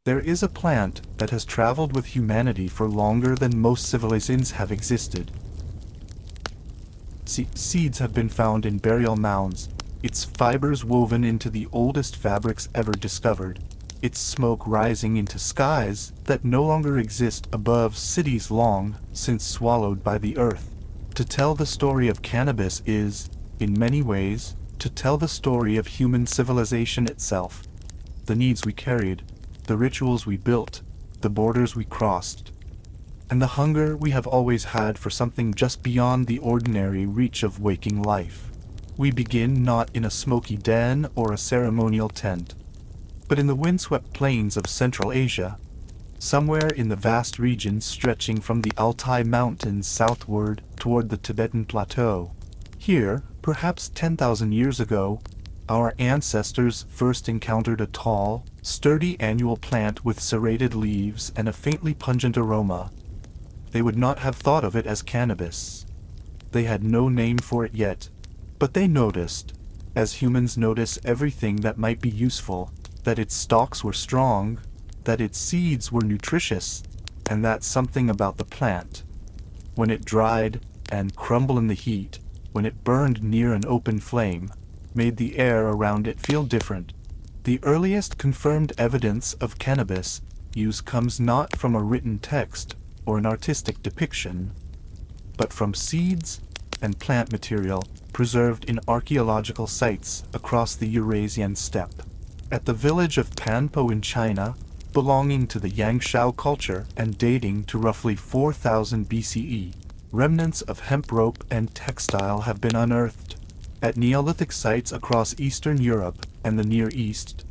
There is a plant that has traveled with humanity for longer than most civilizations have existed. Seeds have been found in burial mounds, its fibers woven into the oldest fabrics ever discovered, its smoke rising into skies that no longer exist above cities long since swallowed by the earth. To tell the story of cannabis is, in many ways, to tell the story of human civilization itself. The needs we carried, the rituals we built, the borders we crossed, and the hunger we have always had for something just beyond the ordinary reach of waking life. We begin not in a smoky den or a ceremonial tent, but in the windswept plains of Central Asia, somewhere in the vast regions stretching from the Altai Mountains southward toward the Tibetan Plateau. Here, perhaps 10,000 years ago, our ancestors first encountered a tall, sturdy annual plant with serrated leaves and a faintly pungent aroma. They would not have thought of it as cannabis. They had no name for it yet, but they noticed, as humans notice everything that might be useful, that its stalks were strong, that its seeds were nutritious, and that something about the plant, when it dried and crumbled in the heat, when it burned near an open flame, made the air around it feel different. The earliest confirmed evidence of cannabis use comes not from a written text or an artistic depiction, but from seeds and plant material preserved in archaeological sites across the Eurasian steppe. At the village of Panpo in China, belonging to the Yangshao culture and dating to roughly 4000 BCE, remnants of hemp rope and textile have been unearthed. At Neolithic sites across Eastern Europe and the Near East,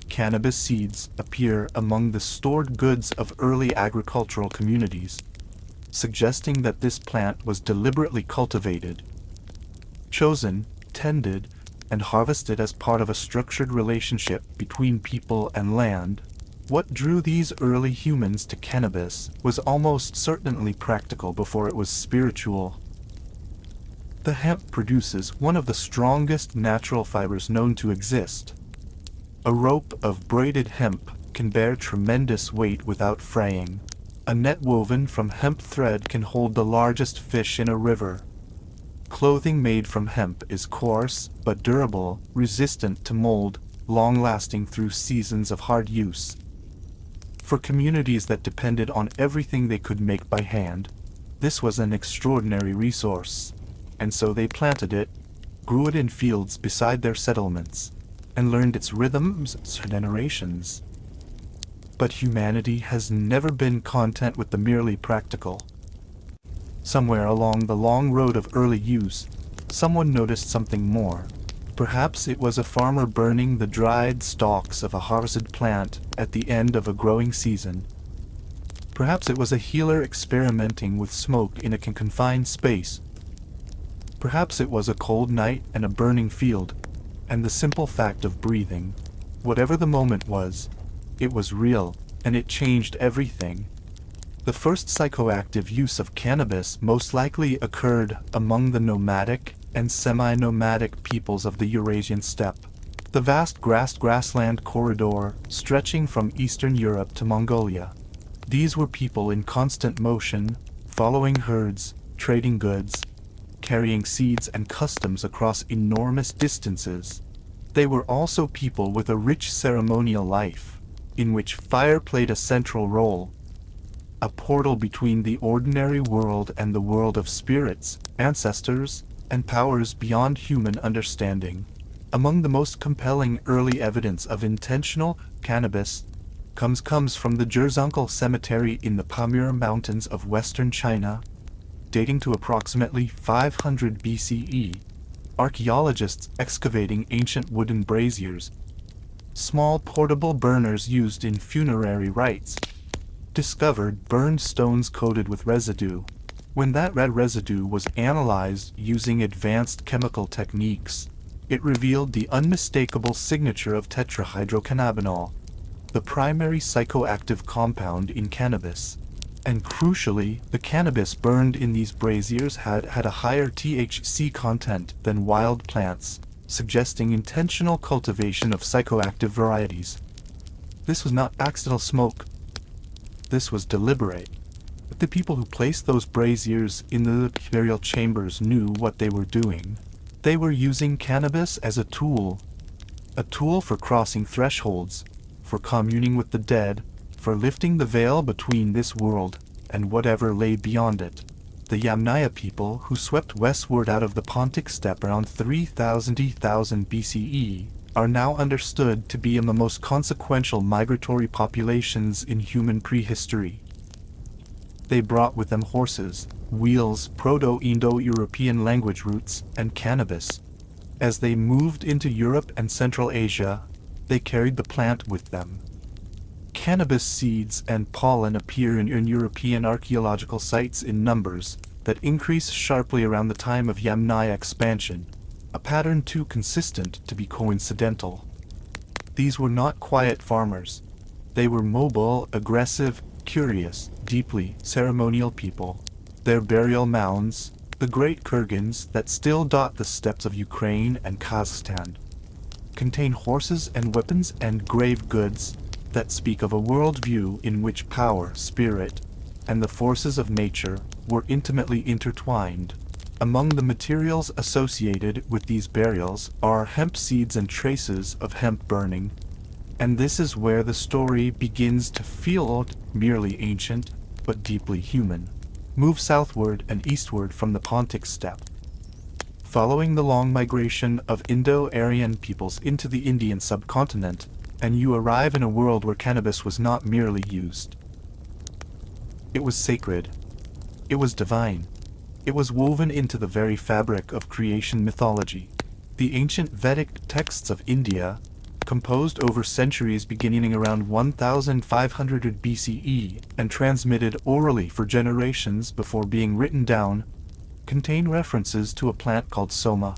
cannabis seeds appear among the stored goods of early agricultural communities, suggesting that this plant was deliberately cultivated, chosen, tended, and harvested as part of a structured relationship between people and land. What drew these early humans to cannabis was almost certainly practical before it was spiritual. The hemp produces one of the strongest natural fibers known to exist. A rope of braided hemp can bear tremendous weight without fraying. A net woven from hemp thread can hold the largest fish in a river. Clothing made from hemp is coarse but durable, resistant to mold, long-lasting through seasons of hard use. For communities that depended on everything they could make by hand, this was an extraordinary resource, and so they planted it, grew it in fields beside their settlements, and learned its rhythms for generations. But humanity has never been content with the merely practical. Somewhere along the long road of early use, someone noticed something more. Perhaps it was a farmer burning the dried stalks of a harvested plant at the end of a growing season. Perhaps it was a healer experimenting with smoke in a confined space. Perhaps it was a cold night and a burning field, and the simple fact of breathing. Whatever the moment was, it was real, and it changed everything. The first psychoactive use of cannabis most likely occurred among the nomadic and semi-nomadic peoples of the Eurasian steppe, the vast grassland corridor stretching from Eastern Europe to Mongolia. These were people in constant motion, following herds, trading goods, carrying seeds and customs across enormous distances. They were also people with a rich ceremonial life, in which fire played a central role, a portal between the ordinary world and the world of spirits, ancestors, and powers beyond human understanding. Among the most compelling early evidence of intentional cannabis comes from the Jerzunkel Cemetery in the Pamir Mountains of western China, dating to approximately 500 BCE. Archaeologists excavating ancient wooden braziers, small portable burners used in funerary rites, discovered burned stones coated with residue. When that red residue was analyzed using advanced chemical techniques, it revealed the unmistakable signature of tetrahydrocannabinol, the primary psychoactive compound in cannabis. And crucially, the cannabis burned in these braziers had a higher THC content than wild plants, suggesting intentional cultivation of psychoactive varieties. This was not accidental smoke. This was deliberate. But the people who placed those braziers in the burial chambers knew what they were doing. They were using cannabis as a tool for crossing thresholds, for communing with the dead, for lifting the veil between this world and whatever lay beyond it. The Yamnaya people, who swept westward out of the Pontic steppe around 3000 BCE, are now understood to be among the most consequential migratory populations in human prehistory. They brought with them horses, wheels, Proto-Indo-European language roots, and cannabis. As they moved into Europe and Central Asia, they carried the plant with them. Cannabis seeds and pollen appear in European archaeological sites in numbers that increase sharply around the time of Yamnaya expansion, a pattern too consistent to be coincidental. These were not quiet farmers. They were mobile, aggressive, curious, deeply ceremonial people. Their burial mounds, the great kurgans that still dot the steppes of Ukraine and Kazakhstan, contain horses and weapons and grave goods that speak of a worldview in which power, spirit, and the forces of nature were intimately intertwined. Among the materials associated with these burials are hemp seeds and traces of hemp burning, and this is where the story begins to feel merely ancient, but deeply human. Move southward and eastward from the Pontic steppe. Following the long migration of Indo-Aryan peoples into the Indian subcontinent, and you arrive in a world where cannabis was not merely used. It was sacred. It was divine. It was woven into the very fabric of creation mythology. The ancient Vedic texts of India, composed over centuries beginning around 1500 BCE and transmitted orally for generations before being written down, contain references to a plant called soma,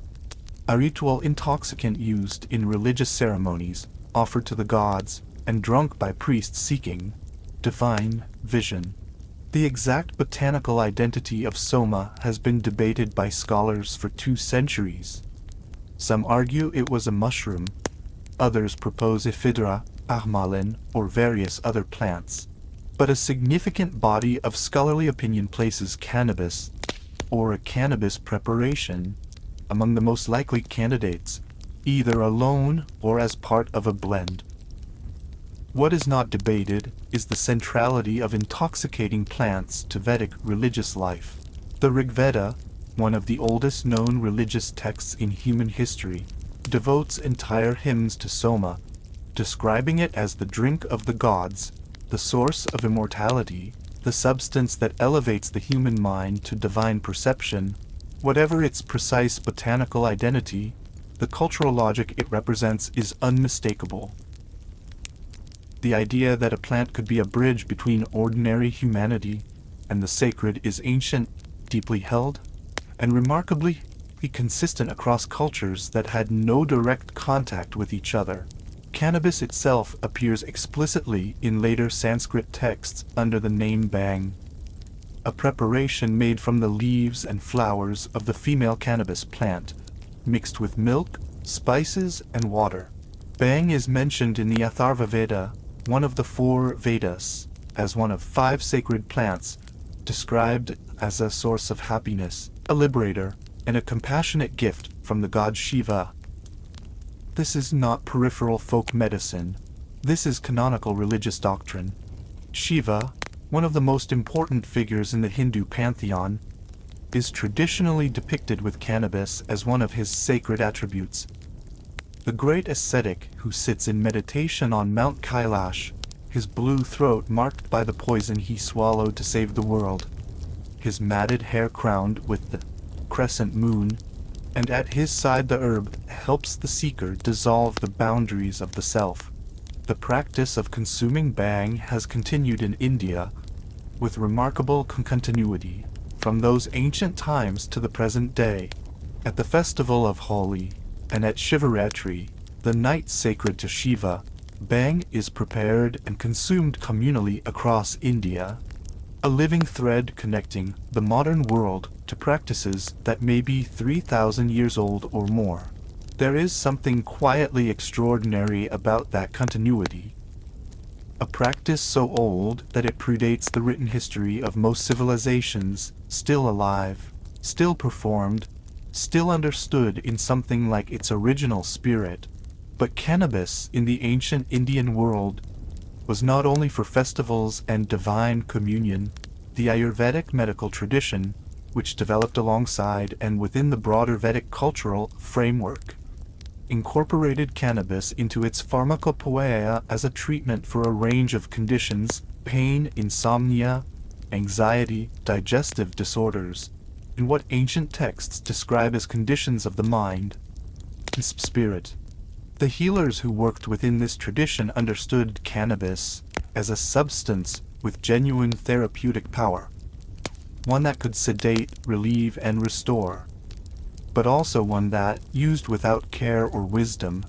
a ritual intoxicant used in religious ceremonies, offered to the gods, and drunk by priests seeking divine vision. The exact botanical identity of soma has been debated by scholars for 2 centuries. Some argue it was a mushroom. Others propose ephedra, armalin, or various other plants. But a significant body of scholarly opinion places cannabis, or a cannabis preparation, among the most likely candidates, either alone or as part of a blend. What is not debated is the centrality of intoxicating plants to Vedic religious life. The Rig Veda, one of the oldest known religious texts in human history, devotes entire hymns to soma, describing it as the drink of the gods, the source of immortality, the substance that elevates the human mind to divine perception. Whatever its precise botanical identity, the cultural logic it represents is unmistakable. The idea that a plant could be a bridge between ordinary humanity and the sacred is ancient, deeply held, and remarkably consistent across cultures that had no direct contact with each other. Cannabis itself appears explicitly in later Sanskrit texts under the name bhang, a preparation made from the leaves and flowers of the female cannabis plant, mixed with milk, spices, and water. Bhang is mentioned in the Atharva Veda, one of the 4 Vedas, as one of 5 sacred plants, described as a source of happiness, a liberator, and a compassionate gift from the god Shiva. This is not peripheral folk medicine. This is canonical religious doctrine. Shiva, one of the most important figures in the Hindu pantheon, is traditionally depicted with cannabis as one of his sacred attributes. The great ascetic who sits in meditation on Mount Kailash, his blue throat marked by the poison he swallowed to save the world, his matted hair crowned with the crescent moon, and at his side the herb helps the seeker dissolve the boundaries of the self. The practice of consuming bhang has continued in India with remarkable continuity from those ancient times to the present day. At the festival of Holi and at Shivaratri, the night sacred to Shiva, bhang is prepared and consumed communally across India, a living thread connecting the modern world to practices that may be 3,000 years old or more. There is something quietly extraordinary about that continuity. a practice so old that it predates the written history of most civilizations, still alive, still performed, still understood in something like its original spirit. But cannabis in the ancient Indian world was not only for festivals and divine communion. The Ayurvedic medical tradition, which developed alongside and within the broader Vedic cultural framework, incorporated cannabis into its pharmacopoeia as a treatment for a range of conditions: pain, insomnia, anxiety, digestive disorders, and what ancient texts describe as conditions of the mind and spirit. The healers who worked within this tradition understood cannabis as a substance with genuine therapeutic power, one that could sedate, relieve, and restore, but also one that, used without care or wisdom,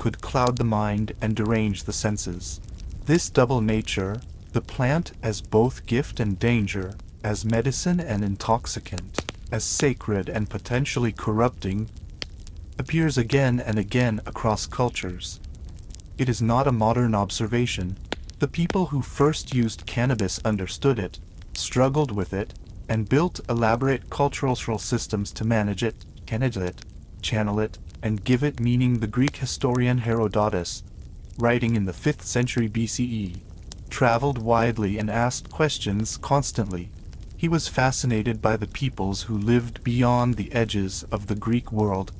could cloud the mind and derange the senses. This double nature, the plant as both gift and danger, as medicine and intoxicant, as sacred and potentially corrupting, appears again and again across cultures. It is not a modern observation. The people who first used cannabis understood it, struggled with it, and built elaborate cultural systems to manage it, channel it, and give it meaning. The Greek historian Herodotus, writing in the 5th century BCE, traveled widely and asked questions constantly. He was fascinated by the peoples who lived beyond the edges of the Greek world: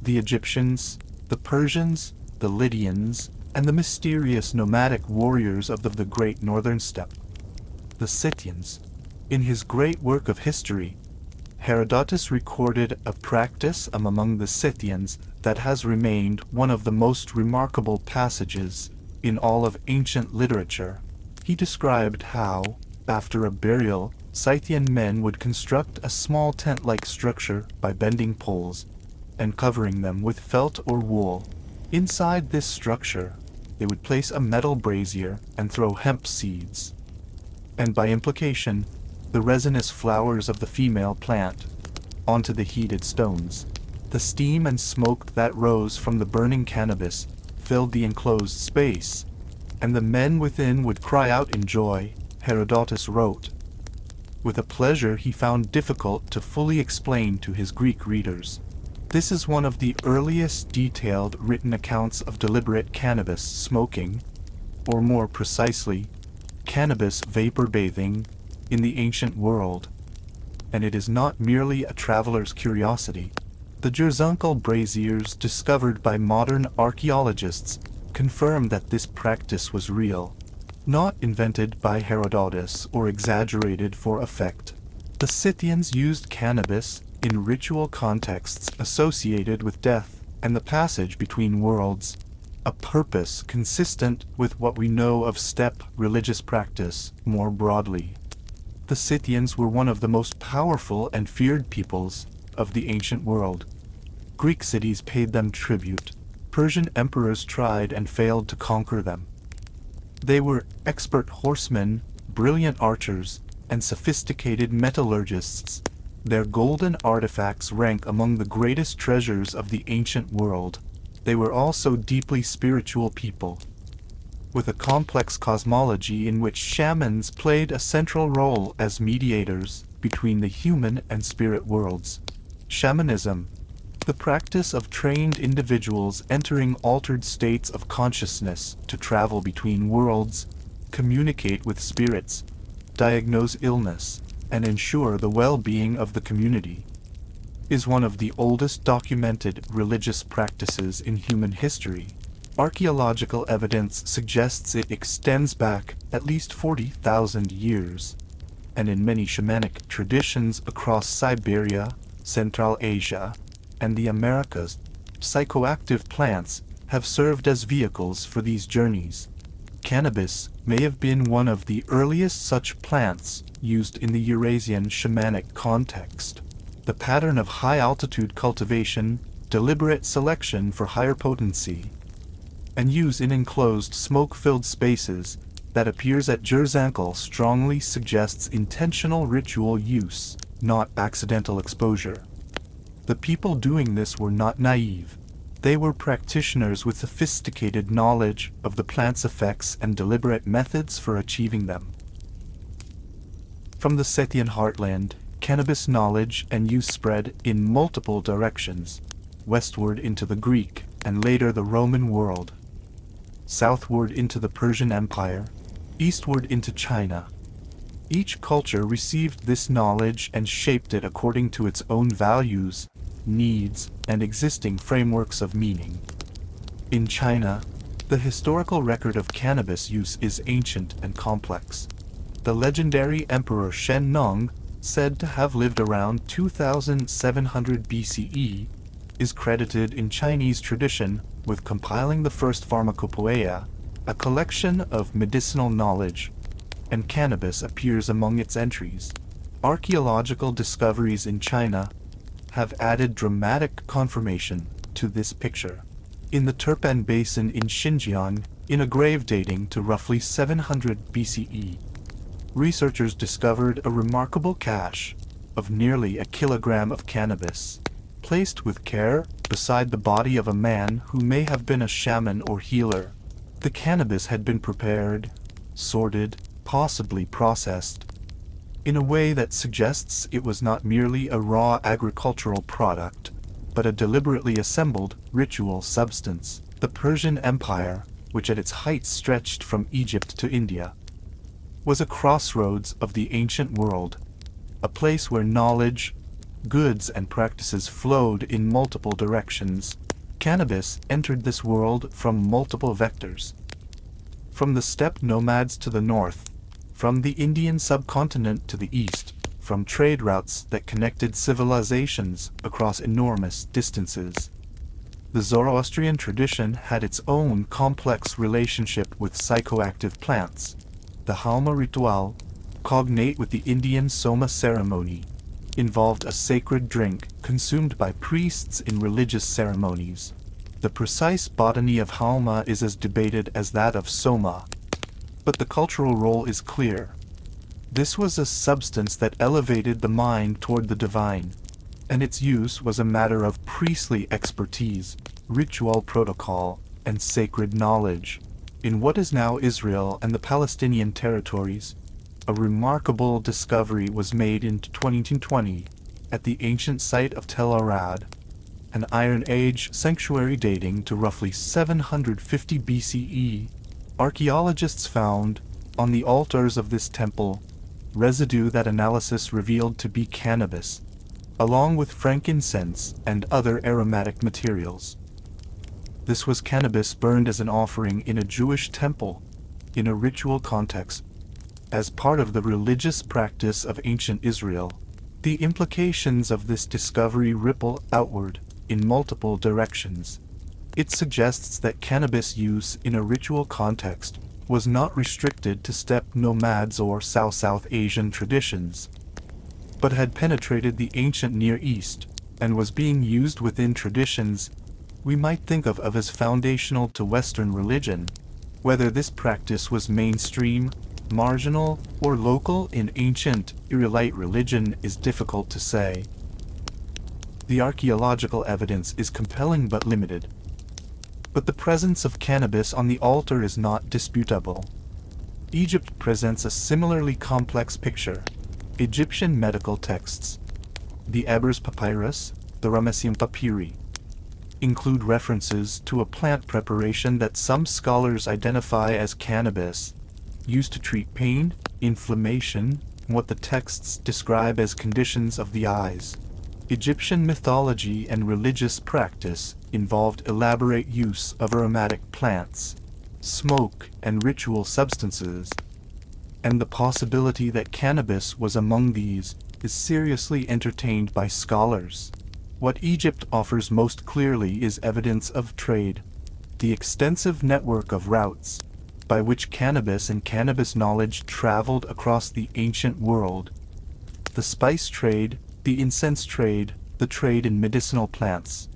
the Egyptians, the Persians, the Lydians, and the mysterious nomadic warriors of the great northern steppe, the Scythians. In his great work of history, Herodotus recorded a practice among the Scythians that has remained one of the most remarkable passages in all of ancient literature. He described how, after a burial, Scythian men would construct a small tent-like structure by bending poles and covering them with felt or wool. Inside this structure, they would place a metal brazier and throw hemp seeds, and by implication, the resinous flowers of the female plant, onto the heated stones. The steam and smoke that rose from the burning cannabis filled the enclosed space, and the men within would cry out in joy, Herodotus wrote, with a pleasure he found difficult to fully explain to his Greek readers. This is one of the earliest detailed written accounts of deliberate cannabis smoking, or more precisely, cannabis vapor bathing, in the ancient world. And it is not merely a traveler's curiosity. The Jerzunkel braziers discovered by modern archaeologists confirm that this practice was real, not invented by Herodotus or exaggerated for effect. The Scythians used cannabis in ritual contexts associated with death and the passage between worlds, a purpose consistent with what we know of steppe religious practice more broadly. The Scythians were one of the most powerful and feared peoples of the ancient world. Greek cities paid them tribute. Persian emperors tried and failed to conquer them. They were expert horsemen, brilliant archers, and sophisticated metallurgists. Their golden artifacts rank among the greatest treasures of the ancient world. They were also deeply spiritual people, with a complex cosmology in which shamans played a central role as mediators between the human and spirit worlds. Shamanism, the practice of trained individuals entering altered states of consciousness to travel between worlds, communicate with spirits, diagnose illness, and ensure the well-being of the community, is one of the oldest documented religious practices in human history. Archaeological evidence suggests it extends back at least 40,000 years, and in many shamanic traditions across Siberia, Central Asia, and the Americas, psychoactive plants have served as vehicles for these journeys. Cannabis may have been one of the earliest such plants used in the Eurasian shamanic context. The pattern of high-altitude cultivation, deliberate selection for higher potency, and use in enclosed smoke-filled spaces that appears at Jerzunkel strongly suggests intentional ritual use, not accidental exposure. The people doing this were not naive. They were practitioners with sophisticated knowledge of the plant's effects and deliberate methods for achieving them. From the Scythian heartland, cannabis knowledge and use spread in multiple directions, westward into the Greek and later the Roman world, southward into the Persian Empire, eastward into China. Each culture received this knowledge and shaped it according to its own values, needs, and existing frameworks of meaning. In China, the historical record of cannabis use is ancient and complex. The legendary Emperor Shen Nong, said to have lived around 2700 BCE, is credited in Chinese tradition with compiling the first pharmacopoeia, a collection of medicinal knowledge, and cannabis appears among its entries. Archaeological discoveries in China have added dramatic confirmation to this picture. In the Turpan Basin in Xinjiang, in a grave dating to roughly 700 BCE, researchers discovered a remarkable cache of nearly a kilogram of cannabis, placed with care beside the body of a man who may have been a shaman or healer. The cannabis had been prepared, sorted, possibly processed, in a way that suggests it was not merely a raw agricultural product, but a deliberately assembled ritual substance. The Persian Empire, which at its height stretched from Egypt to India, was a crossroads of the ancient world, a place where knowledge, goods, and practices flowed in multiple directions. Cannabis entered this world from multiple vectors. From the steppe nomads to the north, from the Indian subcontinent to the east, from trade routes that connected civilizations across enormous distances. The Zoroastrian tradition had its own complex relationship with psychoactive plants. The Halma ritual, cognate with the Indian Soma ceremony, involved a sacred drink consumed by priests in religious ceremonies. The precise botany of Halma is as debated as that of Soma, but the cultural role is clear. This was a substance that elevated the mind toward the divine, and its use was a matter of priestly expertise, ritual protocol, and sacred knowledge. In what is now Israel and the Palestinian territories, a remarkable discovery was made in 2020 at the ancient site of Tel Arad, an Iron Age sanctuary dating to roughly 750 BCE. Archaeologists found, on the altars of this temple, residue that analysis revealed to be cannabis, along with frankincense and other aromatic materials. This was cannabis burned as an offering in a Jewish temple, in a ritual context, as part of the religious practice of ancient Israel. The implications of this discovery ripple outward in multiple directions. It suggests that cannabis use in a ritual context was not restricted to steppe nomads or South Asian traditions, but had penetrated the ancient Near East and was being used within traditions we might think of as foundational to Western religion. Whether this practice was mainstream, marginal, or local in ancient Israelite religion is difficult to say. The archaeological evidence is compelling but limited, but the presence of cannabis on the altar is not disputable. Egypt presents a similarly complex picture. Egyptian medical texts, the Ebers Papyrus, the Ramesseum Papyri, include references to a plant preparation that some scholars identify as cannabis, used to treat pain, inflammation, and what the texts describe as conditions of the eyes. Egyptian mythology and religious practice involved elaborate use of aromatic plants, smoke, and ritual substances, and the possibility that cannabis was among these is seriously entertained by scholars. What Egypt offers most clearly is evidence of trade, the extensive network of routes by which cannabis and cannabis knowledge traveled across the ancient world. The spice trade, the incense trade, the trade in medicinal plants.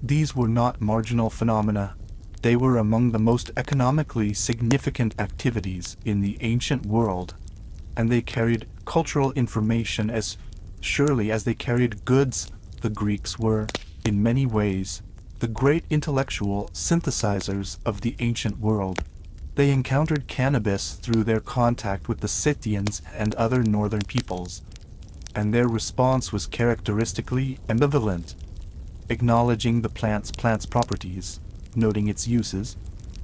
These were not marginal phenomena. They were among the most economically significant activities in the ancient world, and they carried cultural information as surely as they carried goods. The Greeks were, in many ways, the great intellectual synthesizers of the ancient world. They encountered cannabis through their contact with the Scythians and other northern peoples, and their response was characteristically ambivalent, acknowledging the plant's properties, noting its uses,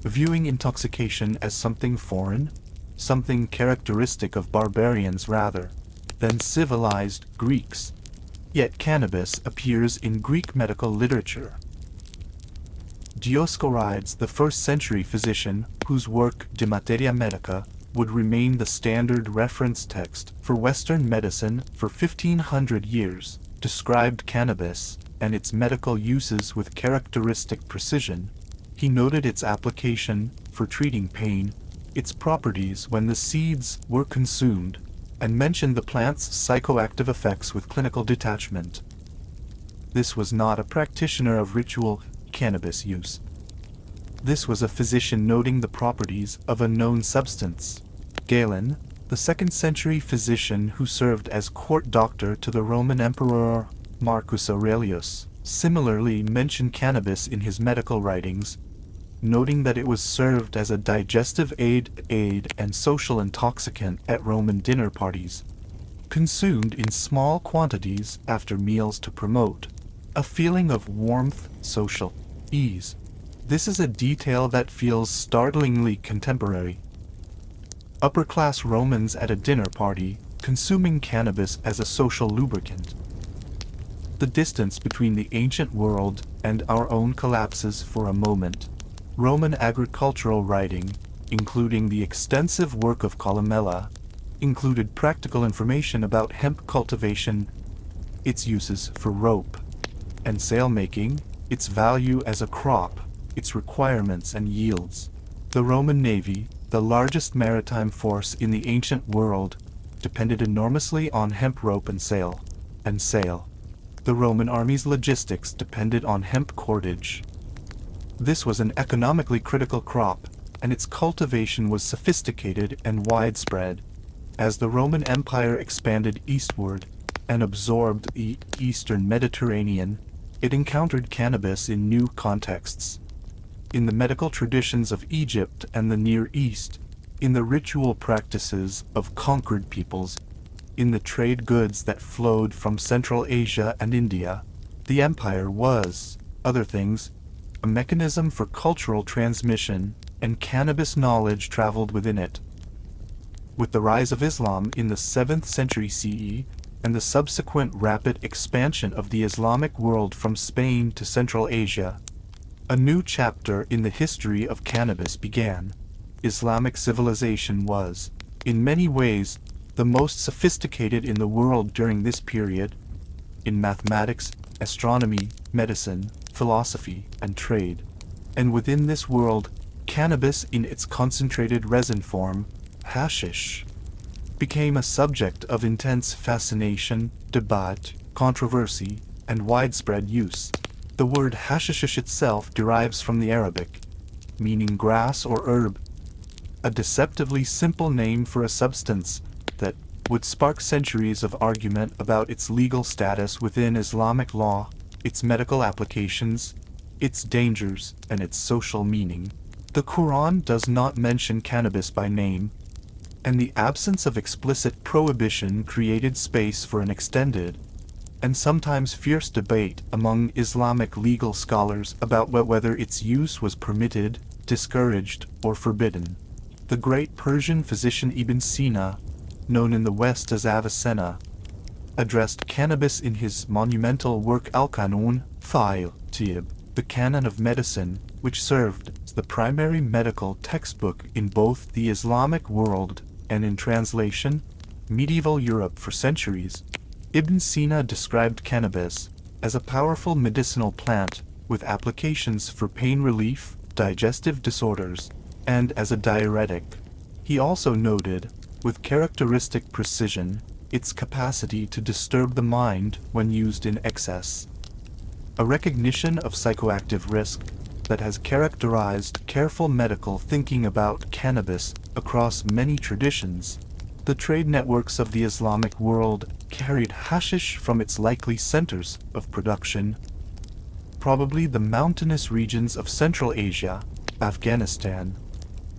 viewing intoxication as something foreign, something characteristic of barbarians rather than civilized Greeks. Yet cannabis appears in Greek medical literature. Dioscorides, the 1st century physician, whose work De Materia Medica would remain the standard reference text for Western medicine for 1500 years, described cannabis and its medical uses with characteristic precision. He noted its application for treating pain, its properties when the seeds were consumed, and mentioned the plant's psychoactive effects with clinical detachment. This was not a practitioner of ritual cannabis use. This was a physician noting the properties of a known substance. Galen, the 2nd century physician who served as court doctor to the Roman Emperor Marcus Aurelius, similarly mentioned cannabis in his medical writings, noting that it was served as a digestive aid and social intoxicant at Roman dinner parties, consumed in small quantities after meals to promote a feeling of warmth, social ease. This is a detail that feels startlingly contemporary. Upper-class Romans at a dinner party, consuming cannabis as a social lubricant. The distance between the ancient world and our own collapses for a moment. Roman agricultural writing, including the extensive work of Columella, included practical information about hemp cultivation, its uses for rope and sail making, its value as a crop, its requirements and yields. The Roman navy, the largest maritime force in the ancient world, depended enormously on hemp rope and sail. The Roman army's logistics depended on hemp cordage. This was an economically critical crop, and its cultivation was sophisticated and widespread. As the Roman Empire expanded eastward and absorbed the eastern Mediterranean, it encountered cannabis in new contexts. In the medical traditions of Egypt and the Near East, in the ritual practices of conquered peoples, in the trade goods that flowed from Central Asia and India, the empire was, other things, a mechanism for cultural transmission, and cannabis knowledge traveled within it. With the rise of Islam in the 7th century CE, and the subsequent rapid expansion of the Islamic world from Spain to Central Asia, a new chapter in the history of cannabis began. Islamic civilization was, in many ways, the most sophisticated in the world during this period, in mathematics, astronomy, medicine, philosophy, and trade. And within this world, cannabis in its concentrated resin form, hashish, became a subject of intense fascination, debate, controversy, and widespread use. The word hashish itself derives from the Arabic, meaning grass or herb, a deceptively simple name for a substance that would spark centuries of argument about its legal status within Islamic law, its medical applications, its dangers, and its social meaning. The Quran does not mention cannabis by name, and the absence of explicit prohibition created space for an extended and sometimes fierce debate among Islamic legal scholars about whether its use was permitted, discouraged, or forbidden. The great Persian physician Ibn Sina, known in the West as Avicenna, addressed cannabis in his monumental work Al-Qanun Tib, the canon of medicine, which served as the primary medical textbook in both the Islamic world and in translation, medieval Europe for centuries. Ibn Sina described cannabis as a powerful medicinal plant with applications for pain relief, digestive disorders, and as a diuretic. He also noted, with characteristic precision, its capacity to disturb the mind when used in excess. A recognition of psychoactive risk that has characterized careful medical thinking about cannabis across many traditions. The trade networks of the Islamic world carried hashish from its likely centers of production. probably the mountainous regions of Central Asia, Afghanistan,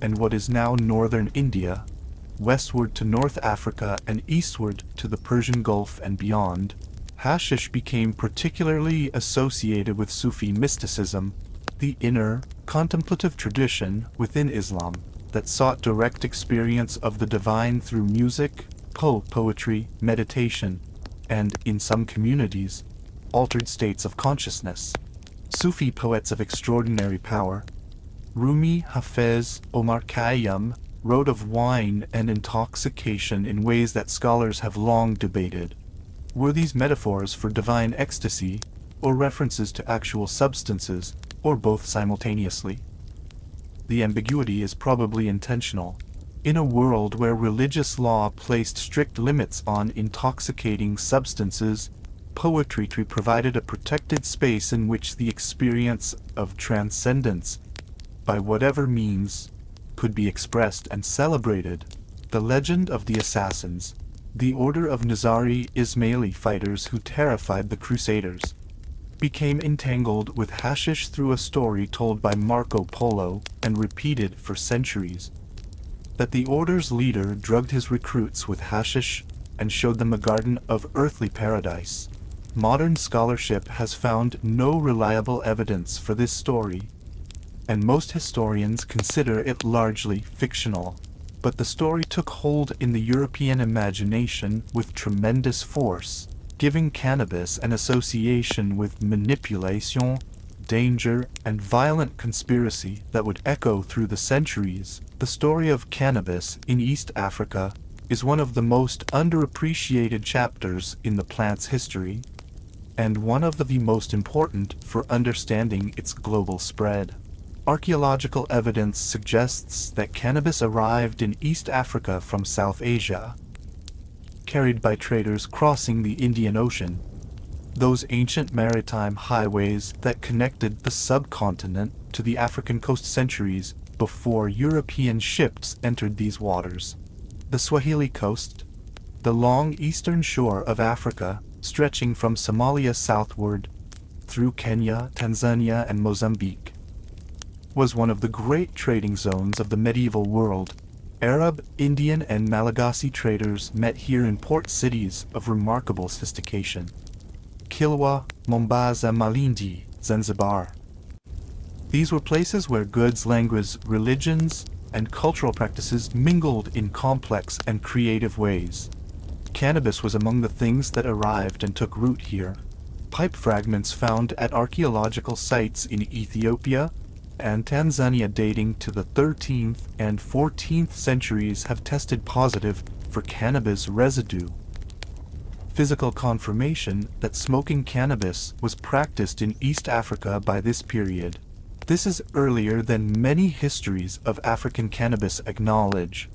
and what is now northern India, westward to North Africa and eastward to the Persian Gulf and beyond, hashish became particularly associated with Sufi mysticism, the inner, contemplative tradition within Islam that sought direct experience of the divine through music, poetry, meditation, and, in some communities, altered states of consciousness. Sufi poets of extraordinary power, Rumi, Hafez, Omar Khayyam, wrote of wine and intoxication in ways that scholars have long debated. Were these metaphors for divine ecstasy, or references to actual substances, or both simultaneously? The ambiguity is probably intentional. In a world where religious law placed strict limits on intoxicating substances, poetry provided a protected space in which the experience of transcendence, by whatever means, could be expressed and celebrated. The legend of the assassins, the order of Nizari Ismaili fighters who terrified the Crusaders, became entangled with hashish through a story told by Marco Polo and repeated for centuries. That the order's leader drugged his recruits with hashish and showed them a garden of earthly paradise. Modern scholarship has found no reliable evidence for this story, and most historians consider it largely fictional. But the story took hold in the European imagination with tremendous force, giving cannabis an association with manipulation, danger, and violent conspiracy that would echo through the centuries. The story of cannabis in East Africa is one of the most underappreciated chapters in the plant's history, and one of the most important for understanding its global spread. Archaeological evidence suggests that cannabis arrived in East Africa from South Asia, carried by traders crossing the Indian Ocean, those ancient maritime highways that connected the subcontinent to the African coast centuries before European ships entered these waters. The Swahili coast, the long eastern shore of Africa, stretching from Somalia southward through Kenya, Tanzania, and Mozambique, was one of the great trading zones of the medieval world. Arab, Indian, and Malagasy traders met here in port cities of remarkable sophistication: Kilwa, Mombasa, Malindi, Zanzibar. These were places where goods, languages, religions, and cultural practices mingled in complex and creative ways. Cannabis was among the things that arrived and took root here. Pipe fragments found at archaeological sites in Ethiopia and Tanzania dating to the 13th and 14th centuries have tested positive for cannabis residue. Physical confirmation that smoking cannabis was practiced in East Africa by this period. This is earlier than many histories of African cannabis acknowledge,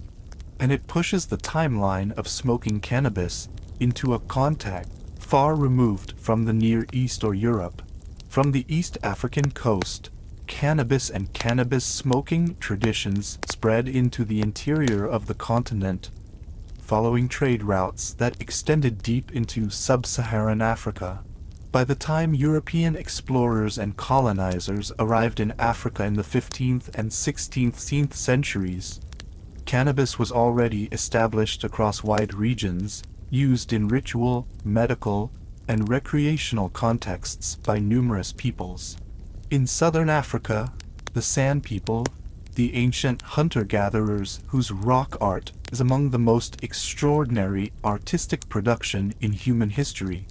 and it pushes the timeline of smoking cannabis into a context far removed from the Near East or Europe. From the East African coast, cannabis and cannabis smoking traditions spread into the interior of the continent, following trade routes that extended deep into sub-Saharan Africa. By the time European explorers and colonizers arrived in Africa in the 15th and 16th centuries, cannabis was already established across wide regions, used in ritual, medical, and recreational contexts by numerous peoples. In southern Africa, the San people, the ancient hunter-gatherers whose rock art is among the most extraordinary artistic production in human history,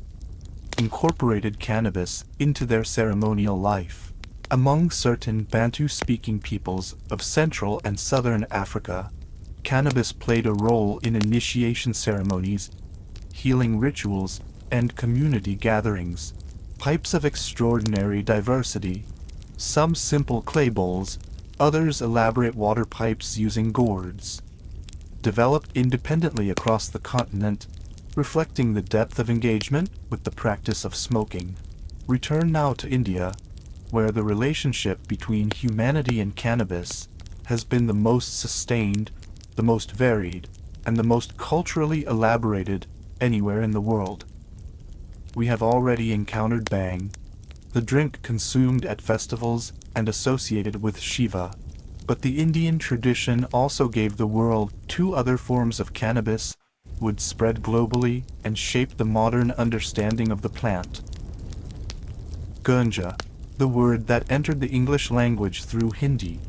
incorporated cannabis into their ceremonial life. Among certain Bantu-speaking peoples of Central and Southern Africa, cannabis played a role in initiation ceremonies, healing rituals, and community gatherings. Pipes of extraordinary diversity, some simple clay bowls, others elaborate water pipes using gourds, developed independently across the continent, reflecting the depth of engagement with the practice of smoking. Return now to India, where the relationship between humanity and cannabis has been the most sustained, the most varied, and the most culturally elaborated anywhere in the world. We have already encountered Bhang, the the drink consumed at festivals and associated with Shiva. But the Indian tradition also gave the world two other forms of cannabis, would spread globally and shape the modern understanding of the plant. Ganja, the word that entered the English language through Hindi,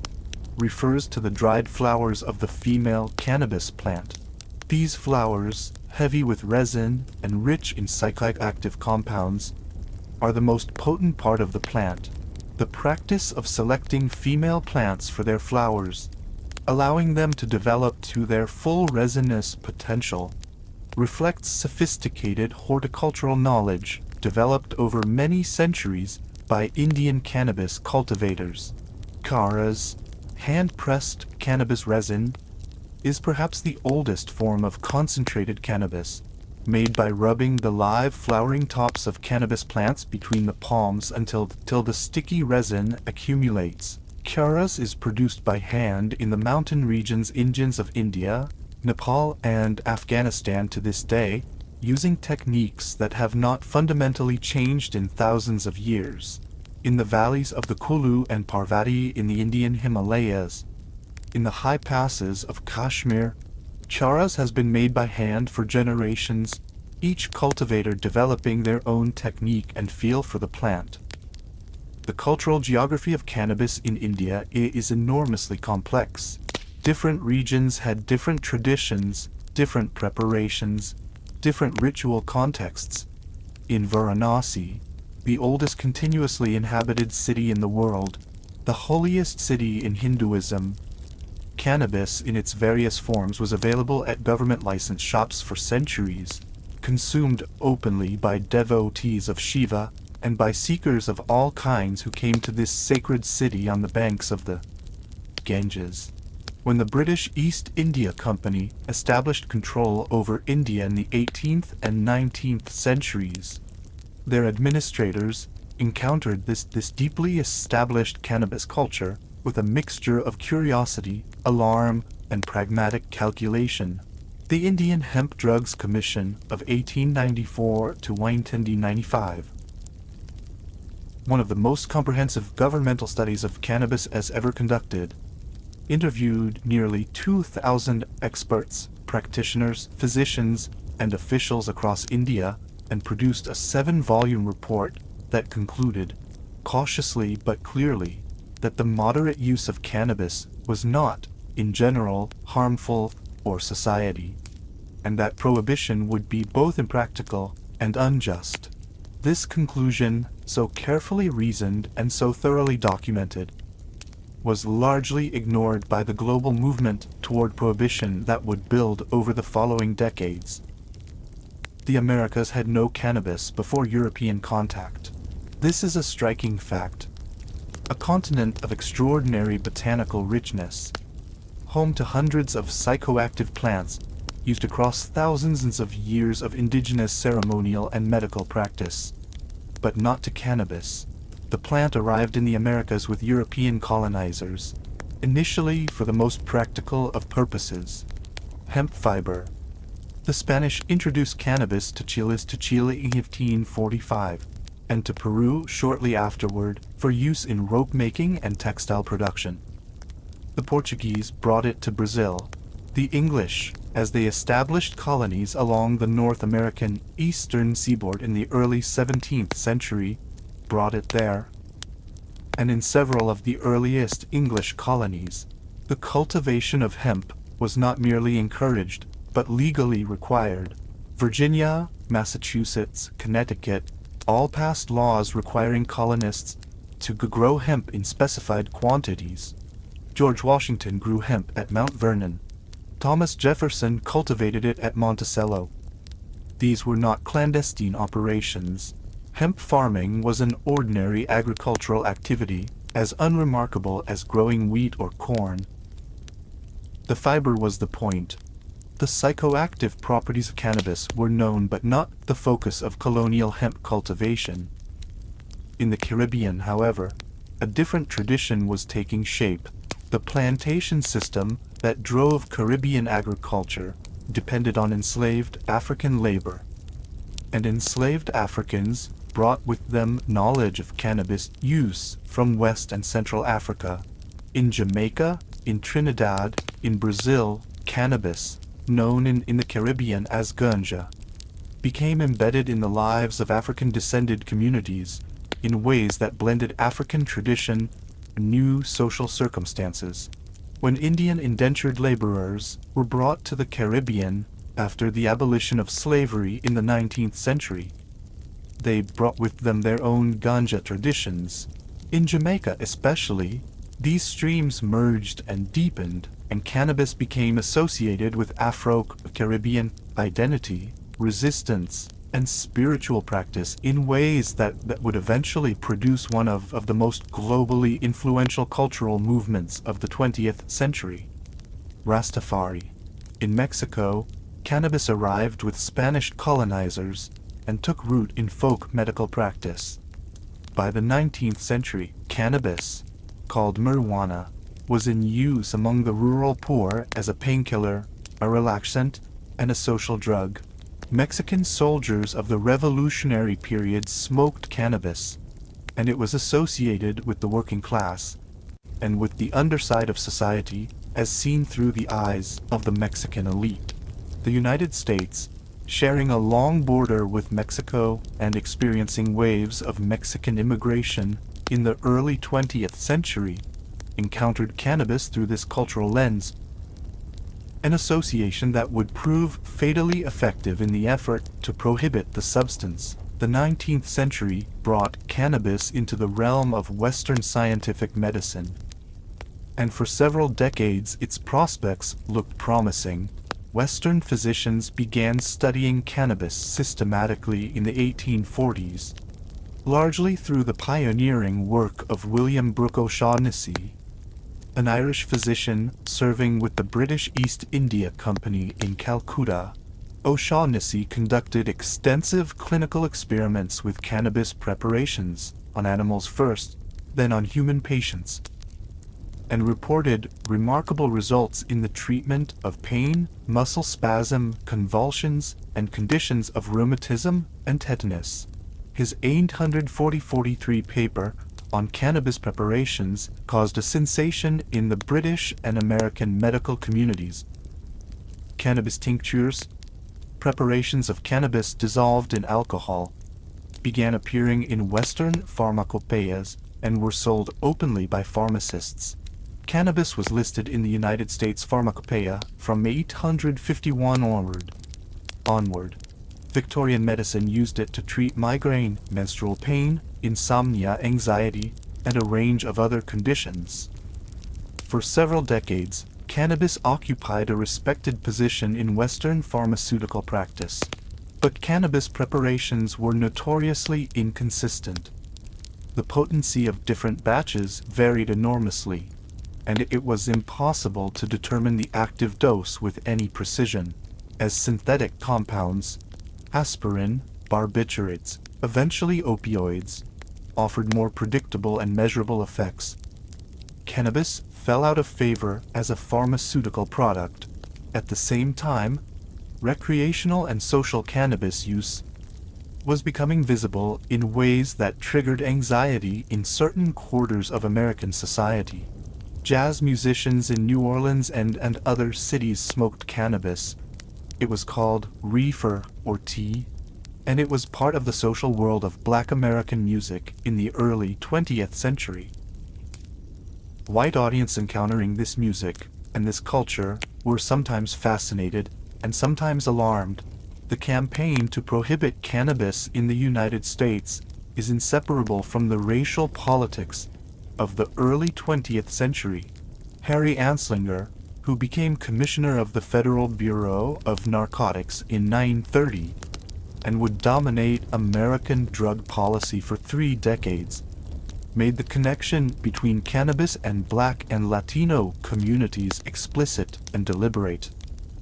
refers to the dried flowers of the female cannabis plant. These flowers, heavy with resin and rich in psychoactive compounds, are the most potent part of the plant. The practice of selecting female plants for their flowers, allowing them to develop to their full resinous potential, reflects sophisticated horticultural knowledge developed over many centuries by Indian cannabis cultivators. Karas, hand-pressed cannabis resin, is perhaps the oldest form of concentrated cannabis, made by rubbing the live flowering tops of cannabis plants between the palms until the sticky resin accumulates. Karas is produced by hand in the mountain regions of India, Nepal, and Afghanistan to this day, using techniques that have not fundamentally changed in thousands of years. In the valleys of the Kulu and Parvati in the Indian Himalayas, in the high passes of Kashmir, charas has been made by hand for generations, each cultivator developing their own technique and feel for the plant. The cultural geography of cannabis in India is enormously complex. Different regions had different traditions, different preparations, different ritual contexts. In Varanasi, the oldest continuously inhabited city in the world, the holiest city in Hinduism, cannabis in its various forms was available at government licensed shops for centuries, consumed openly by devotees of Shiva and by seekers of all kinds who came to this sacred city on the banks of the Ganges. When the British East India Company established control over India in the 18th and 19th centuries, their administrators encountered this deeply established cannabis culture with a mixture of curiosity, alarm, and pragmatic calculation. The Indian Hemp Drugs Commission of 1894 to 1895, one of the most comprehensive governmental studies of cannabis as ever conducted, interviewed nearly 2,000 experts, practitioners, physicians, and officials across India and produced a 7-volume report that concluded, cautiously but clearly, that the moderate use of cannabis was not, in general, harmful for society, and that prohibition would be both impractical and unjust. This conclusion, so carefully reasoned and so thoroughly documented, was largely ignored by the global movement toward prohibition that would build over the following decades. The Americas had no cannabis before European contact. This is a striking fact. A continent of extraordinary botanical richness, home to hundreds of psychoactive plants used across thousands of years of indigenous ceremonial and medical practice. But not to cannabis. The plant arrived in the Americas with European colonizers, initially for the most practical of purposes, hemp fiber. The Spanish introduced cannabis to Chile in 1545, and to Peru shortly afterward for use in rope making and textile production. The Portuguese brought it to Brazil. The English, as they established colonies along the North American eastern seaboard in the early 17th century, brought it there. And in several of the earliest English colonies, the cultivation of hemp was not merely encouraged, but legally required. Virginia, Massachusetts, Connecticut, all passed laws requiring colonists to grow hemp in specified quantities. George Washington grew hemp at Mount Vernon. Thomas Jefferson cultivated it at Monticello. These were not clandestine operations. Hemp farming was an ordinary agricultural activity, as unremarkable as growing wheat or corn. The fiber was the point. The psychoactive properties of cannabis were known but not the focus of colonial hemp cultivation. In the Caribbean, however, a different tradition was taking shape. The plantation system that drove Caribbean agriculture depended on enslaved African labor. And enslaved Africans brought with them knowledge of cannabis use from West and Central Africa. In Jamaica, in Trinidad, in Brazil, cannabis, known in the Caribbean as ganja, became embedded in the lives of African-descended communities in ways that blended African tradition and new social circumstances. When Indian indentured laborers were brought to the Caribbean after the abolition of slavery in the 19th century, they brought with them their own ganja traditions. In Jamaica especially, these streams merged and deepened, and cannabis became associated with Afro-Caribbean identity, resistance, and spiritual practice in ways that would eventually produce one of the most globally influential cultural movements of the 20th century. Rastafari. In Mexico, cannabis arrived with Spanish colonizers and took root in folk medical practice. By the 19th century, cannabis, called marijuana, was in use among the rural poor as a painkiller, a relaxant, and a social drug. Mexican soldiers of the Revolutionary period smoked cannabis, and it was associated with the working class and with the underside of society as seen through the eyes of the Mexican elite. The United States, sharing a long border with Mexico and experiencing waves of Mexican immigration in the early 20th century, encountered cannabis through this cultural lens, an association that would prove fatally effective in the effort to prohibit the substance. The 19th century brought cannabis into the realm of Western scientific medicine, and for several decades its prospects looked promising. Western physicians began studying cannabis systematically in the 1840s, largely through the pioneering work of William Brooke O'Shaughnessy, an Irish physician serving with the British East India Company in Calcutta. O'Shaughnessy conducted extensive clinical experiments with cannabis preparations, on animals first, then on human patients, and reported remarkable results in the treatment of pain, muscle spasm, convulsions, and conditions of rheumatism and tetanus. His 843 paper on cannabis preparations caused a sensation in the British and American medical communities. Cannabis tinctures, preparations of cannabis dissolved in alcohol, began appearing in Western pharmacopoeias and were sold openly by pharmacists. Cannabis was listed in the United States Pharmacopoeia from 851 onward. Victorian medicine used it to treat migraine, menstrual pain, insomnia, anxiety, and a range of other conditions. For several decades, cannabis occupied a respected position in Western pharmaceutical practice, but cannabis preparations were notoriously inconsistent. The potency of different batches varied enormously, and it was impossible to determine the active dose with any precision, as synthetic compounds, aspirin, barbiturates, eventually opioids, offered more predictable and measurable effects. Cannabis fell out of favor as a pharmaceutical product. At the same time, recreational and social cannabis use was becoming visible in ways that triggered anxiety in certain quarters of American society. Jazz musicians in New Orleans and other cities smoked cannabis. It was called reefer or tea, and it was part of the social world of Black American music in the early 20th century. White audience encountering this music and this culture were sometimes fascinated and sometimes alarmed. The campaign to prohibit cannabis in the United States is inseparable from the racial politics of the early 20th century. Harry Anslinger, who became commissioner of the Federal Bureau of Narcotics in 1930 and would dominate American drug policy for 3 decades, made the connection between cannabis and Black and Latino communities explicit and deliberate.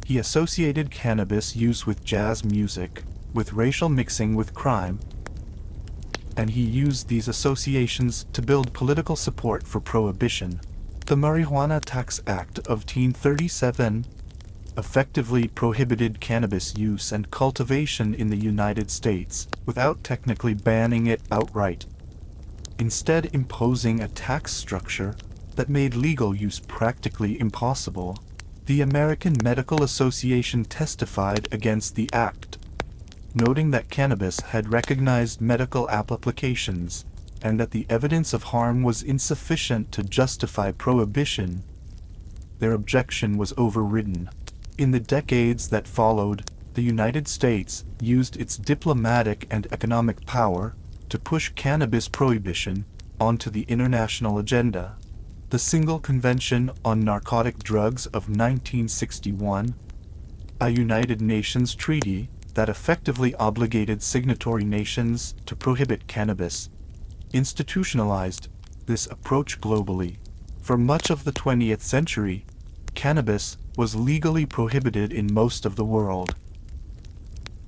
He associated cannabis use with jazz music, with racial mixing with crime, and he used these associations to build political support for prohibition. The Marijuana Tax Act of 1937 effectively prohibited cannabis use and cultivation in the United States without technically banning it outright, instead imposing a tax structure that made legal use practically impossible. The American Medical Association testified against the act, noting that cannabis had recognized medical applications and that the evidence of harm was insufficient to justify prohibition. Their objection was overridden. In the decades that followed, the United States used its diplomatic and economic power to push cannabis prohibition onto the international agenda. The Single Convention on Narcotic Drugs of 1961, a United Nations treaty that effectively obligated signatory nations to prohibit cannabis, institutionalized this approach globally. For much of the 20th century, cannabis was legally prohibited in most of the world.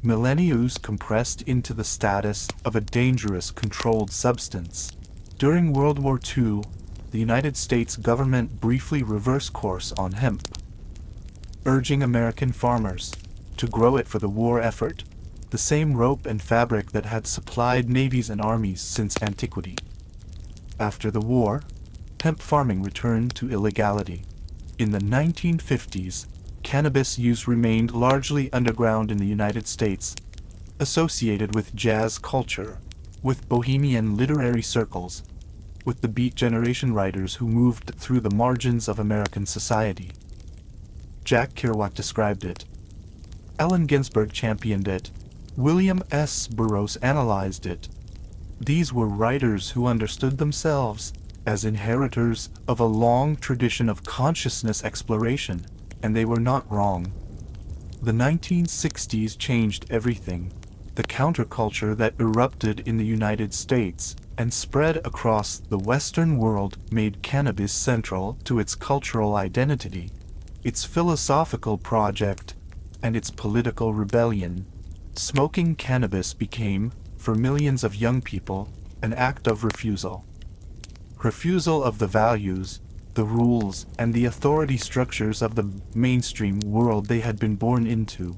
Millennials compressed into the status of a dangerous controlled substance. During World War II, the United States government briefly reversed course on hemp, urging American farmers to grow it for the war effort, the same rope and fabric that had supplied navies and armies since antiquity. After the war, hemp farming returned to illegality. In the 1950s, cannabis use remained largely underground in the United States, associated with jazz culture, with bohemian literary circles, with the Beat Generation writers who moved through the margins of American society. Jack Kerouac described it. Allen Ginsberg championed it. William S. Burroughs analyzed it. These were writers who understood themselves as inheritors of a long tradition of consciousness exploration, and they were not wrong. The 1960s changed everything. The counterculture that erupted in the United States and spread across the Western world made cannabis central to its cultural identity, its philosophical project, and its political rebellion. Smoking cannabis became, for millions of young people, an act of refusal. Refusal of the values, the rules, and the authority structures of the mainstream world they had been born into.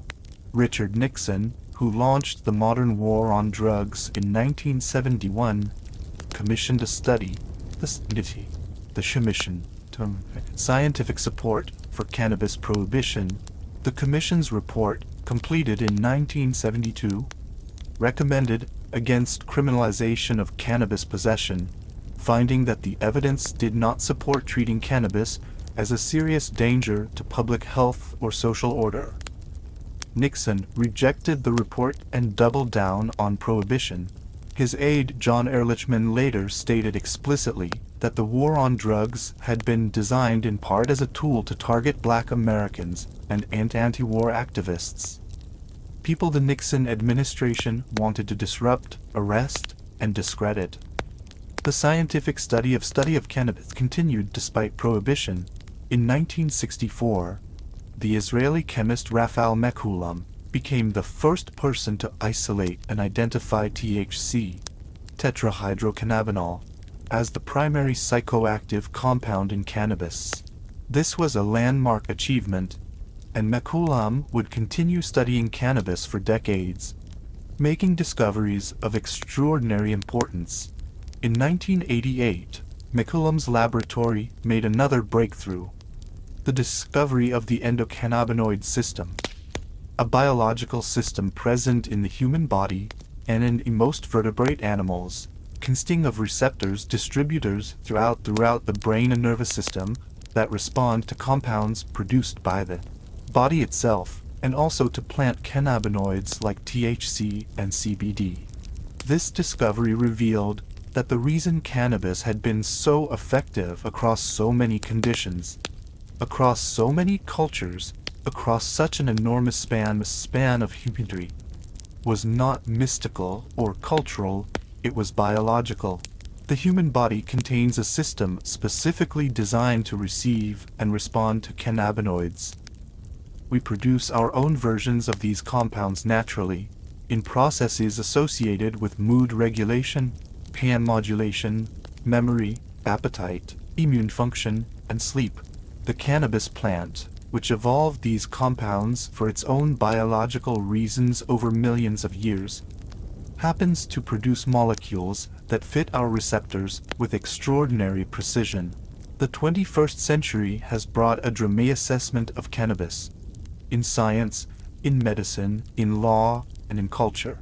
Richard Nixon, who launched the modern war on drugs in 1971, commissioned a study, the Commission to Scientific Support for Cannabis Prohibition. The Commission's report, completed in 1972, recommended against criminalization of cannabis possession, finding that the evidence did not support treating cannabis as a serious danger to public health or social order. Nixon rejected the report and doubled down on prohibition. His aide John Ehrlichman later stated explicitly that the war on drugs had been designed in part as a tool to target Black Americans and anti-war activists. People the Nixon administration wanted to disrupt, arrest, and discredit. The scientific study of cannabis continued despite prohibition. In 1964, the Israeli chemist Raphael Mechoulam became the first person to isolate and identify THC, tetrahydrocannabinol, as the primary psychoactive compound in cannabis. This was a landmark achievement, and Mechoulam would continue studying cannabis for decades, making discoveries of extraordinary importance. In 1988, Mechoulam's laboratory made another breakthrough: the discovery of the endocannabinoid system, a biological system present in the human body and in most vertebrate animals, consisting of receptors distributors throughout the brain and nervous system that respond to compounds produced by the body itself, and also to plant cannabinoids like THC and CBD. This discovery revealed that the reason cannabis had been so effective across so many conditions, across so many cultures, across such an enormous span of humanity, was not mystical or cultural, it was biological. The human body contains a system specifically designed to receive and respond to cannabinoids. We produce our own versions of these compounds naturally, in processes associated with mood regulation, pain modulation, memory, appetite, immune function, and sleep. The cannabis plant, which evolved these compounds for its own biological reasons over millions of years, happens to produce molecules that fit our receptors with extraordinary precision. The 21st century has brought a dramatic assessment of cannabis, in science, in medicine, in law, and in culture.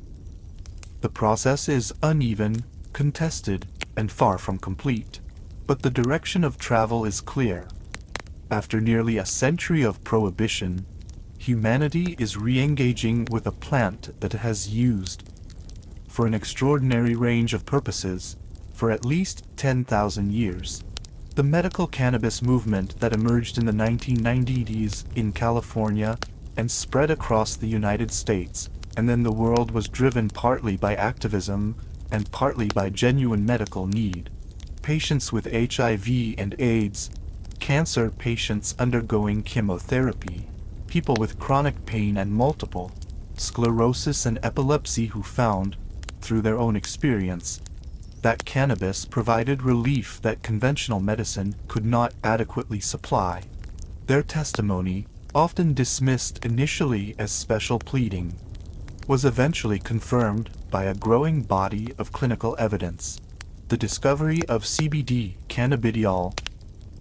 The process is uneven, contested, and far from complete, but the direction of travel is clear. After nearly a century of prohibition, humanity is re-engaging with a plant that it has used for an extraordinary range of purposes for at least 10,000 years. The medical cannabis movement that emerged in the 1990s in California and spread across the United States, and then the world was driven partly by activism and partly by genuine medical need. Patients with HIV and AIDS, cancer patients undergoing chemotherapy, people with chronic pain and multiple sclerosis and epilepsy who found, through their own experience, that cannabis provided relief that conventional medicine could not adequately supply. Their testimony, often dismissed initially as special pleading, was eventually confirmed by a growing body of clinical evidence. The discovery of CBD, cannabidiol,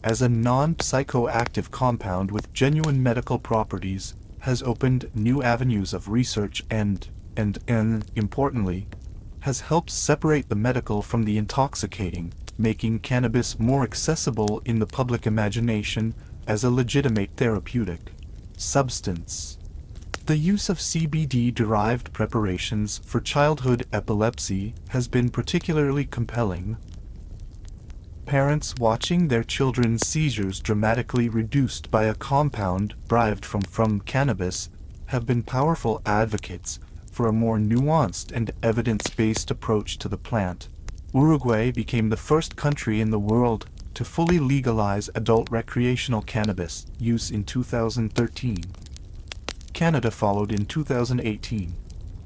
as a non-psychoactive compound with genuine medical properties has opened new avenues of research and, importantly, has helped separate the medical from the intoxicating, making cannabis more accessible in the public imagination as a legitimate therapeutic substance. The use of CBD-derived preparations for childhood epilepsy has been particularly compelling. Parents watching their children's seizures dramatically reduced by a compound derived from cannabis have been powerful advocates for a more nuanced and evidence-based approach to the plant. Uruguay became the first country in the world to fully legalize adult recreational cannabis use in 2013. Canada followed in 2018.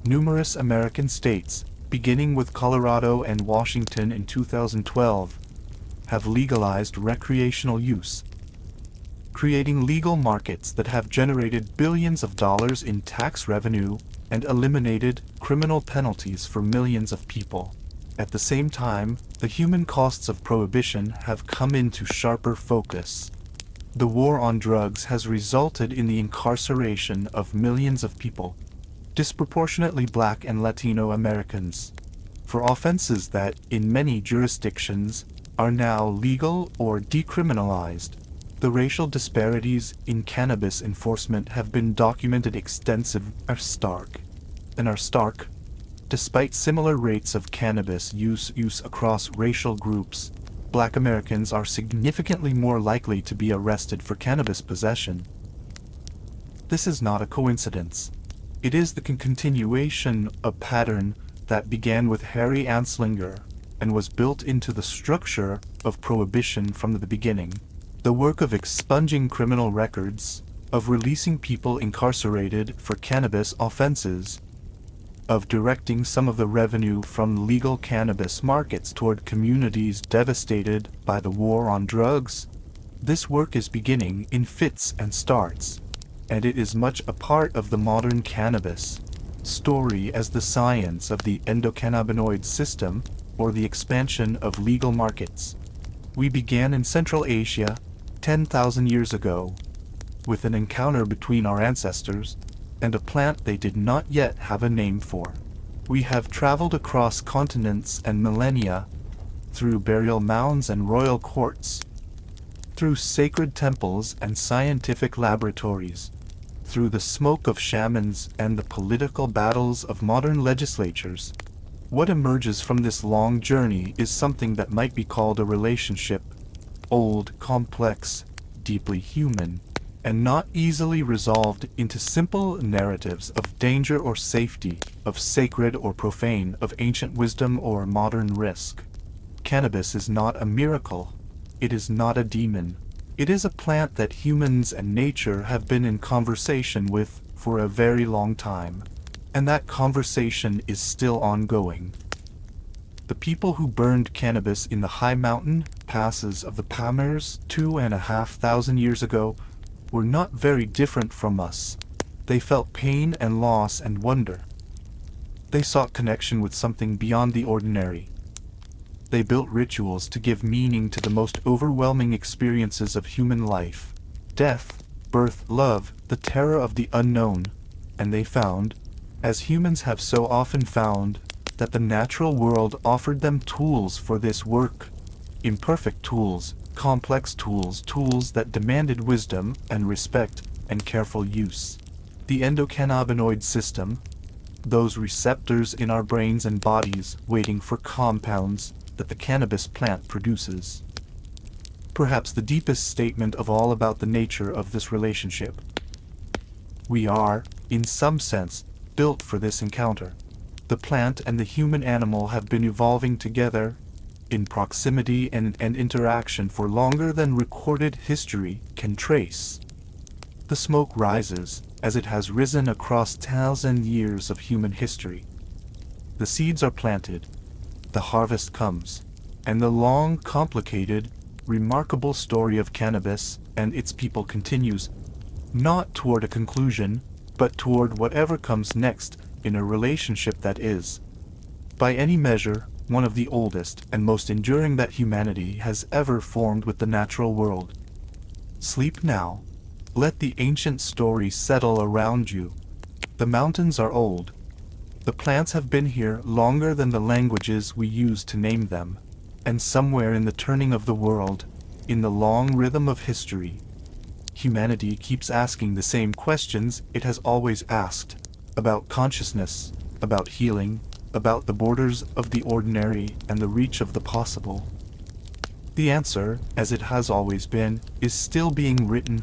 Numerous American states, beginning with Colorado and Washington in 2012, have legalized recreational use, creating legal markets that have generated billions of dollars in tax revenue and eliminated criminal penalties for millions of people. At the same time, the human costs of prohibition have come into sharper focus. The war on drugs has resulted in the incarceration of millions of people, disproportionately Black and Latino Americans, for offenses that, in many jurisdictions, are now legal or decriminalized. The racial disparities in cannabis enforcement have been documented extensively and are stark. Despite similar rates of cannabis use across racial groups, Black Americans are significantly more likely to be arrested for cannabis possession. This is not a coincidence. It is the continuation of a pattern that began with Harry Anslinger and was built into the structure of prohibition from the beginning. The work of expunging criminal records, of releasing people incarcerated for cannabis offenses, of directing some of the revenue from legal cannabis markets toward communities devastated by the war on drugs. This work is beginning in fits and starts, and it is much a part of the modern cannabis story as the science of the endocannabinoid system or the expansion of legal markets. We began in Central Asia 10,000 years ago with an encounter between our ancestors and a plant they did not yet have a name for. We have traveled across continents and millennia, through burial mounds and royal courts, through sacred temples and scientific laboratories, through the smoke of shamans and the political battles of modern legislatures. What emerges from this long journey is something that might be called a relationship, old, complex, deeply human, and not easily resolved into simple narratives of danger or safety, of sacred or profane, of ancient wisdom or modern risk. Cannabis is not a miracle. It is not a demon. It is a plant that humans and nature have been in conversation with for a very long time, and that conversation is still ongoing. The people who burned cannabis in the high mountain passes of the Pamirs 2,500 years ago were not very different from us. They felt pain and loss and wonder. They sought connection with something beyond the ordinary. They built rituals to give meaning to the most overwhelming experiences of human life: death, birth, love, the terror of the unknown. And they found, as humans have so often found, that the natural world offered them tools for this work. Imperfect tools, complex tools, tools that demanded wisdom and respect and careful use. The endocannabinoid system, those receptors in our brains and bodies waiting for compounds that the cannabis plant produces. Perhaps the deepest statement of all about the nature of this relationship. We are, in some sense, built for this encounter. The plant and the human animal have been evolving together, in proximity and interaction for longer than recorded history can trace. The smoke rises, as it has risen across 1,000 years of human history. The seeds are planted, the harvest comes, and the long, complicated, remarkable story of cannabis and its people continues, not toward a conclusion, but toward whatever comes next in a relationship that is, by any measure, one of the oldest and most enduring that humanity has ever formed with the natural world. Sleep now. Let the ancient story settle around you. The mountains are old. The plants have been here longer than the languages we use to name them, and somewhere in the turning of the world, in the long rhythm of history, humanity keeps asking the same questions it has always asked, about consciousness, about healing, about the borders of the ordinary and the reach of the possible. The answer, as it has always been, is still being written